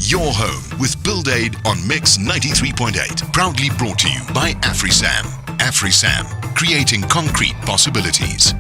Your home with BuildAid on Mix 93.8. Proudly brought to you by AfriSam. AfriSam, creating concrete possibilities.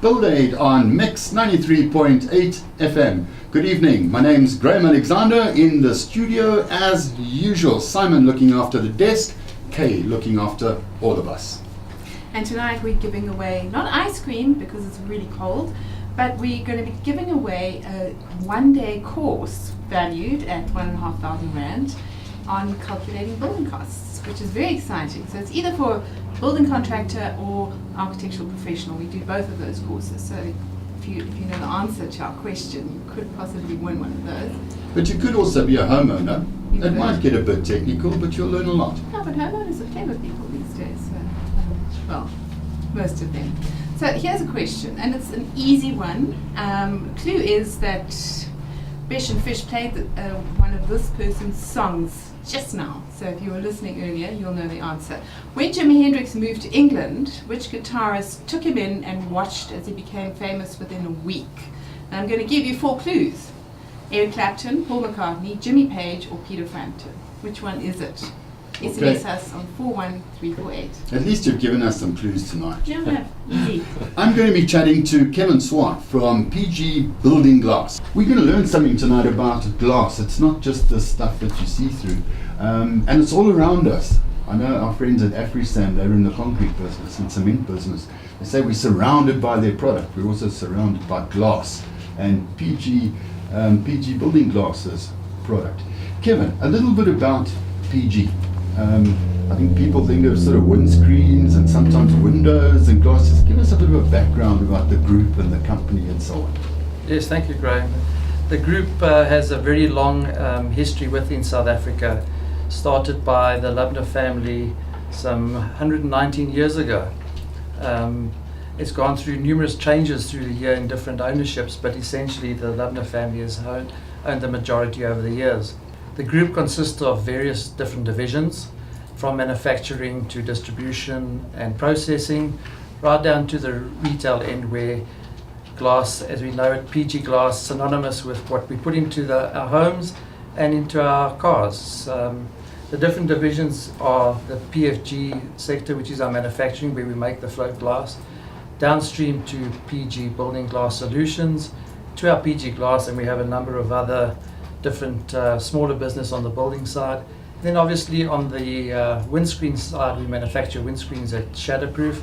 BuildAid on Mix 93.8 FM. Good evening. My name's Graham Alexander in the studio as usual. Simon looking after the desk, Kay looking after all of us. And tonight we're giving away not ice cream because it's really cold, but we're going to be giving away a one-day course valued at 1,500 Rand on calculating building costs, which is very exciting. So it's either for a building contractor or architectural professional. We do both of those courses. So if you know the answer to our question, you could possibly win one of those. But you could also be a homeowner. It might get a bit technical, but you'll learn a lot. No, but homeowners are clever people these days. So, well, most of them. So here's a question, and it's an easy one. Clue is that Besh and Fish played one of this person's songs just now. So if you were listening earlier, you'll know the answer. When Jimi Hendrix moved to England, which guitarist took him in and watched as he became famous within a week? And I'm going to give you 4 clues. Eric Clapton, Paul McCartney, Jimmy Page, or Peter Frampton. Which one is it? SMS us on 41348. At least you've given us some clues tonight. Yeah, easy. I'm going to be chatting to Kevin Swart from PG Building Glass. We're going to learn something tonight about glass. It's not just the stuff that you see through. And it's all around us. I know our friends at AfriSam, they're in the concrete business and cement business. They say we're surrounded by their product. We're also surrounded by glass and PG Building Glass's product. Kevin, a little bit about PG. I think people think of sort of windscreens and sometimes windows and glasses. Give us a bit of a background about the group and the company and so on. Yes, thank you, Graham. The group has a very long history within South Africa, started by the Lubner family some 119 years ago. It's gone through numerous changes through the year in different ownerships, but essentially the Lubner family has owned the majority over the years. The group consists of various different divisions, from manufacturing to distribution and processing, right down to the retail end where glass, as we know it, PG glass, synonymous with what we put into our homes and into our cars. The different divisions are the PFG sector, which is our manufacturing, where we make the float glass, downstream to PG Building Glass Solutions, to our PG Glass, and we have a number of other different smaller business on the building side. Then obviously on the windscreen side, we manufacture windscreens at Shatterproof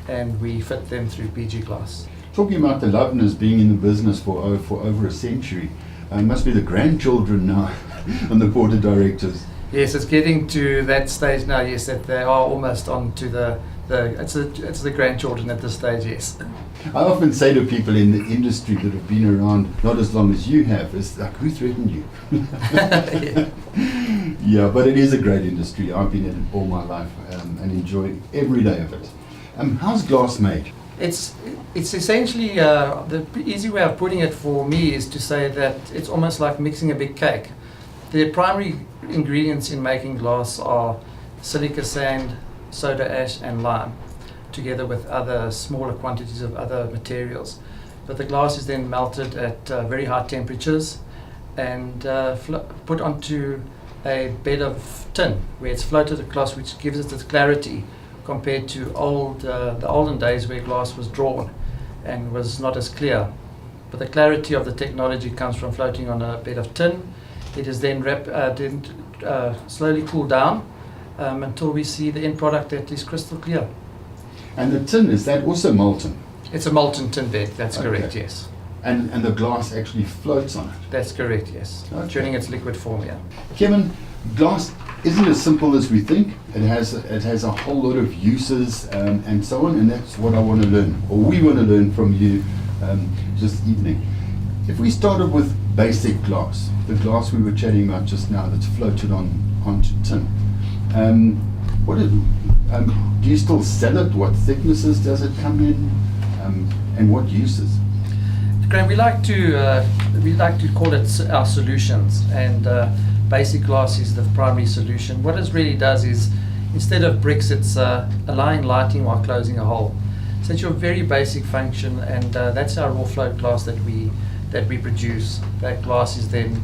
and we fit them through PG Glass. Talking about the Lubners being in the business for over a century, must be the grandchildren now on the board of directors. Yes, it's getting to that stage now, yes, that they are almost on to it's the grandchildren at this stage, yes. I often say to people in the industry that have been around not as long as you have, is like, who threatened you? Yeah, but it is a great industry. I've been in it all my life and enjoy every day of it. How's glass made? It's essentially, the easy way of putting it for me is to say that it's almost like mixing a big cake. The primary ingredients in making glass are silica sand, soda ash and lime, together with other smaller quantities of other materials. But the glass is then melted at very high temperatures and put onto a bed of tin where it's floated across, which gives it its clarity compared to the olden days where glass was drawn and was not as clear. But the clarity of the technology comes from floating on a bed of tin. It is then slowly cooled down until we see the end product that is crystal clear. And the tin, is that also molten? It's a molten tin bed, that's Okay. correct, yes. And the glass actually floats on it? That's correct, yes. Okay. During its liquid form, yeah. Kevin, glass isn't as simple as we think. It has a whole lot of uses and so on, and that's what I want to learn, or we want to learn from you this evening. If we started with basic glass, the glass we were chatting about just now that's floated onto tin, do you still sell it? What thicknesses does it come in, and what uses? Graham, we like to call it our solutions, and basic glass is the primary solution. What it really does is, instead of bricks, it's allowing lighting while closing a hole. So it's your very basic function, and that's our raw float glass that we produce. That glass is then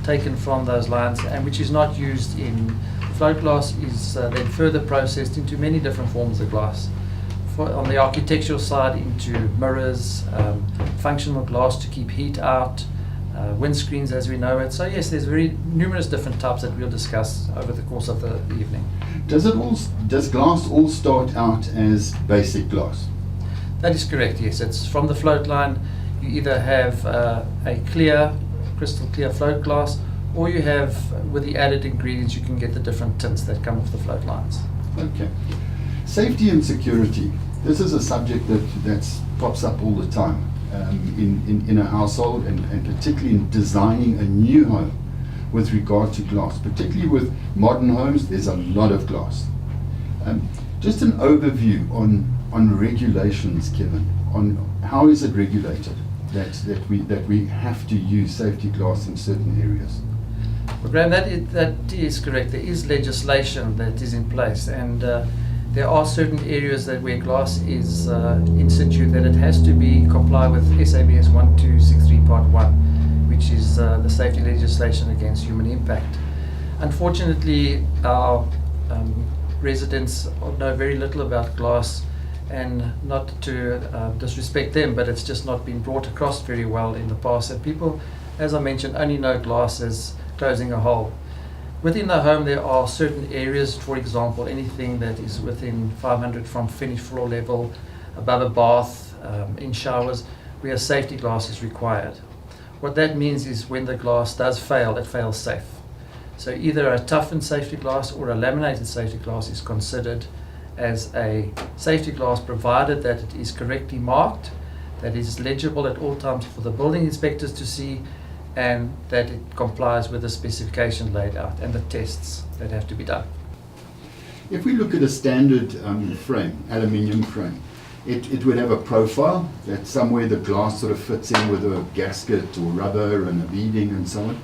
taken from those lines, and which is not used in float glass, is then further processed into many different forms of glass. On the architectural side, into mirrors, functional glass to keep heat out, windscreens as we know it. So yes, there's very numerous different types that we'll discuss over the course of the evening. Does glass all start out as basic glass? That is correct, yes. It's from the float line. You either have a clear, crystal clear float glass, or you have, with the added ingredients, you can get the different tints that come off the float lines. Okay. Safety and security. This is a subject that pops up all the time in a household, and particularly in designing a new home with regard to glass. Particularly with modern homes, there's a lot of glass. Just an overview on regulations, Kevin, on how is it regulated that we have to use safety glass in certain areas? Well, Graham, that is correct. There is legislation that is in place, and there are certain areas that where glass is in situ that it has to be comply with SABS 1263 Part 1, which is the safety legislation against human impact. Unfortunately, our residents know very little about glass, and not to disrespect them, but it's just not been brought across very well in the past. And people, as I mentioned, only know glass as closing a hole. Within the home, there are certain areas, for example, anything that is within 500 from finished floor level, above a bath, in showers, where safety glass is required. What that means is when the glass does fail, it fails safe. So either a toughened safety glass or a laminated safety glass is considered as a safety glass, provided that it is correctly marked, that it is legible at all times for the building inspectors to see, and that it complies with the specification laid out and the tests that have to be done. If we look at a standard frame, aluminium frame, it would have a profile that somewhere the glass sort of fits in with a gasket or rubber and a beading and so on.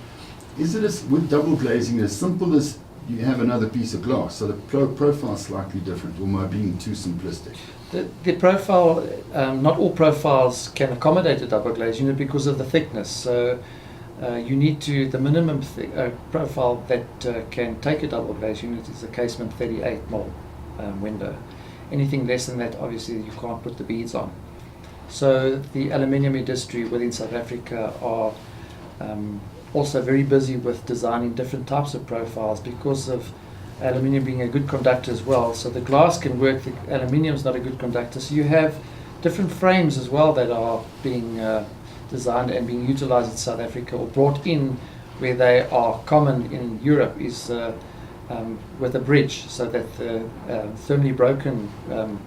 Is it with double glazing as simple as you have another piece of glass, so the profile is slightly different, or am I being too simplistic? The profile, not all profiles can accommodate a double glaze unit because of the thickness. So you need to, the minimum profile that can take a double glaze unit is a casement 38mm window. Anything less than that, obviously you can't put the beads on. So the aluminium industry within South Africa are also very busy with designing different types of profiles because of aluminium being a good conductor as well. So the glass can work, the aluminium is not a good conductor. So you have different frames as well that are being designed and being utilized in South Africa, or brought in where they are common in Europe, is with a bridge, so that the thermally broken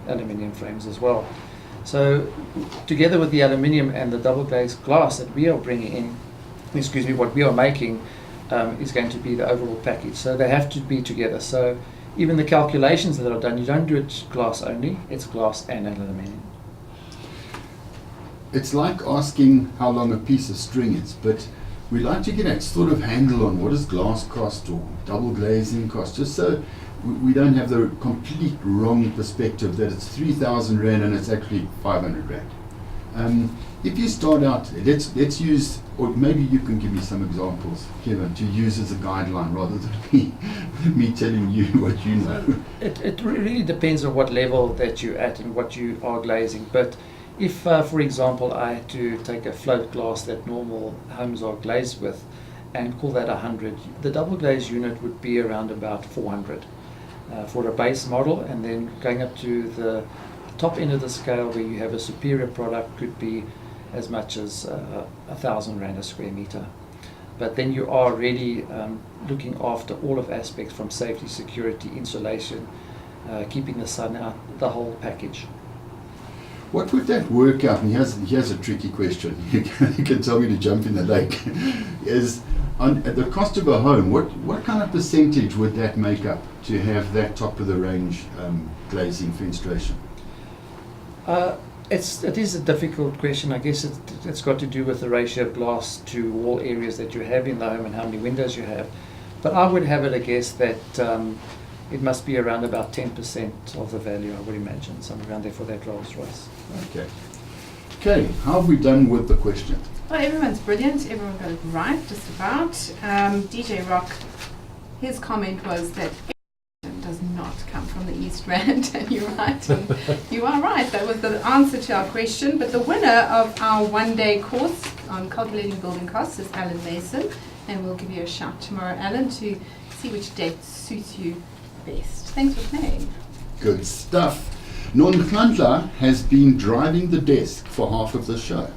aluminium frames as well. So together with the aluminium and the double glazed glass that we are bringing in, what we are making is going to be the overall package. So they have to be together. So even the calculations that are done, you don't do it glass only, it's glass and aluminium. It's like asking how long a piece of string is, but we like to get a sort of handle on what does glass cost or double glazing cost, just so we don't have the complete wrong perspective that it's 3,000 Rand and it's actually 500 Rand. If you start out, let's use, or maybe you can give me some examples, Kevin, to use as a guideline rather than me telling you what you know. It really depends on what level that you're at and what you are glazing. But if, for example, I had to take a float glass that normal homes are glazed with and call that 100, the double glaze unit would be around about 400 for a base model, and then going up to the top end of the scale where you have a superior product could be as much as 1,000 Rand a square meter. But then you are really looking after all of aspects from safety, security, insulation, keeping the sun out, the whole package. What would that work out? And here's a tricky question. You can tell me to jump in the lake. Is at the cost of a home, what kind of percentage would that make up to have that top of the range glazing fenestration? It is a difficult question. I guess it's got to do with the ratio of glass to wall areas that you have in the home and how many windows you have. But I would have it a guess that it must be around about 10% of the value, I would imagine, somewhere around there for that Rolls Royce. Okay. Okay, how have we done with the question? Well, everyone's brilliant. Everyone got it right, just about. DJ Rock, his comment was that does not come from the East Rand, and you're right. And you are right. That was the answer to our question. But the winner of our one-day course on calculating building costs is Alan Mason, and we'll give you a shout tomorrow, Alan, to see which date suits you best. Thanks for playing. Good stuff. Non-Klandla has been driving the desk for half of the show.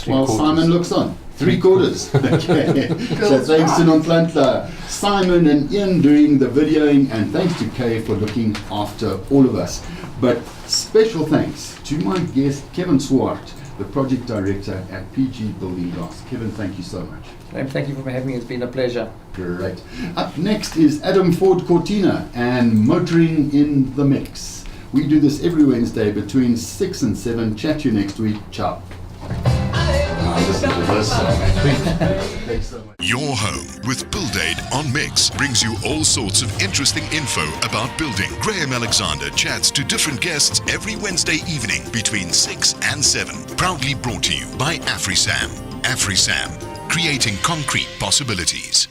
While Simon looks on. 3/4. Okay. So thanks to Non-Klandla, Simon and Ian doing the videoing, and thanks to Kay for looking after all of us. But special thanks to my guest, Kevin Swart, the project director at PG Building Glass. Kevin, thank you so much. Thank you for having me. It's been a pleasure. Great. Up next is Adam Ford Cortina and Motoring in the Mix. We do this every Wednesday between 6 and 7. Chat to you next week. Ciao. Listen to this song. Thanks so much. Your home with BuildAid on Mix brings you all sorts of interesting info about building. Graham Alexander chats to different guests every Wednesday evening between 6 and 7. Proudly brought to you by AfriSam. AfriSam, creating concrete possibilities.